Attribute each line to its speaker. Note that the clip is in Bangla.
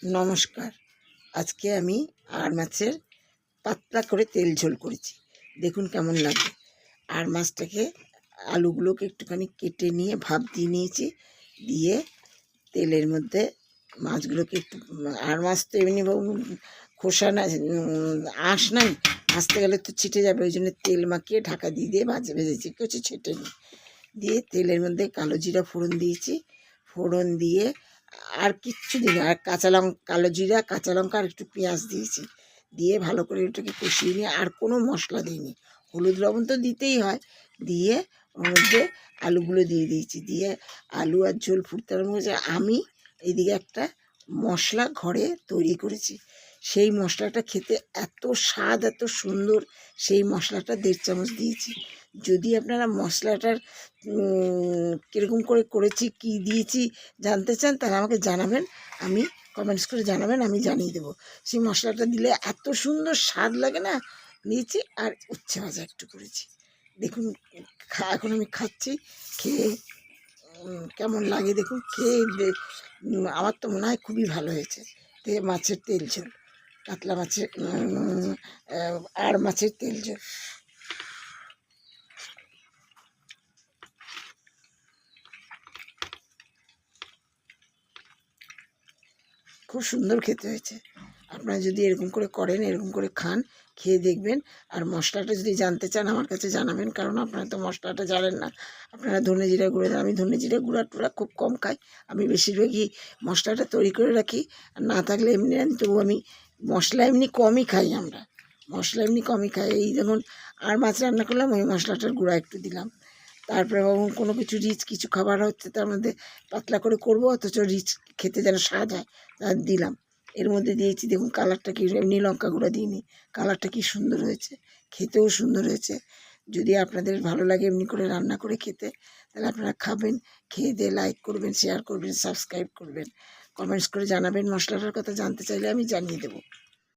Speaker 1: নমস্কার। আজকে আমি আর মাছের পাতলা করে তেল ঝোল করেছি। দেখুন কেমন লাগে। আর মাছটাকে আলুগুলোকে একটুখানি কেটে নিয়ে ভাপ দিয়ে নিয়েছি, দিয়ে তেলের মধ্যে মাছগুলোকে একটু, আর মাছ তো এমনি খোসা না, আঁশ নাই, ভাজতে গেলে তো ছিটে যাবে, ওই জন্য তেল মাখিয়ে ঢাকা দিয়ে দিয়ে ভেজেছি, কিছু ছিটে নিই। দিয়ে তেলের মধ্যে কালো জিরা ফোড়ন দিয়েছি, ফোড়ন দিয়ে আর কিচ্ছু দিই না, আর কালো জিরা, কাঁচা লঙ্কা আর একটু পেঁয়াজ দিয়েছি, দিয়ে ভালো করে ওটাকে কষিয়ে নিয়ে আর কোনো মশলা দিইনি। হলুদ লবণ তো দিতেই হয়। দিয়ে ওর মধ্যে আলুগুলো দিয়ে দিয়েছি, দিয়ে আলু আর ঝোল ফুটতে আরম্ভ করেছে। আমি এইদিকে একটা মশলা ঘরে তৈরি করেছি, সেই মশলাটা খেতে এত স্বাদ, এত সুন্দর। সেই মশলাটা 1.5 চামচ দিয়েছি। যদি আপনারা মশলাটার কীরকম করে করেছি, কি দিয়েছি জানতে চান, তাহলে আমাকে জানাবেন, আমি কমেন্টস করে জানাবেন, আমি জানিয়ে দেবো। সেই মশলাটা দিলে এত সুন্দর স্বাদ লাগে না। দিয়েছি আর উচ্ছে ভাজা একটু করেছি। দেখুন, এখন আমি খাচ্ছি, খেয়ে কেমন লাগে দেখুন। খেয়ে আমার তো মনে হয় খুবই ভালো হয়েছে। মাছের তেল ঝোল, কাতলা মাছের আর মাছের তেল ঝোল। খুব সুন্দর খেতে হয়েছে। আপনারা যদি এরকম করে করেন, এরকম করে খান, খেয়ে দেখবেন। আর মশলাটা যদি জানতে চান আমার কাছে জানাবেন, কারণ আপনারা তো মশলাটা জানেন না। আপনারা ধনে জিরা গুঁড়ো দেন, আমি ধনে জিরা গুঁড়া টুড়া খুব কম খাই। আমি বেশিরভাগই মশলাটা তৈরি করে রাখি, আর না থাকলে এমনি আনি, তবু আমি মশলা এমনি কমই খাই। আমরা মশলা এমনি কমই খাই। এই যেমন আর মাছ রান্না করলাম, ওই মশলাটার গুঁড়া একটু দিলাম। তারপরে কোনো কিছু রিচ কিছু খাবার হচ্ছে, তার মধ্যে পাতলা করে করব, অথচ রিচ খেতে যেন স্বাদ হয়, আর দিলাম। এর মধ্যে দিয়েছি, দেখুন কালারটা কি, এমনি লঙ্কা গুঁড়ো দিইনি, কালারটা কি সুন্দর হয়েছে, খেতেও সুন্দর হয়েছে। যদি আপনাদের ভালো লাগে এমনি করে রান্না করে খেতে, তাহলে আপনারা খাবেন, খেয়ে দিয়ে লাইক করবেন, শেয়ার করবেন, সাবস্ক্রাইব করবেন, কমেন্টস করে জানাবেন। মশলাটার কথা জানতে চাইলে আমি জানিয়ে দেবো।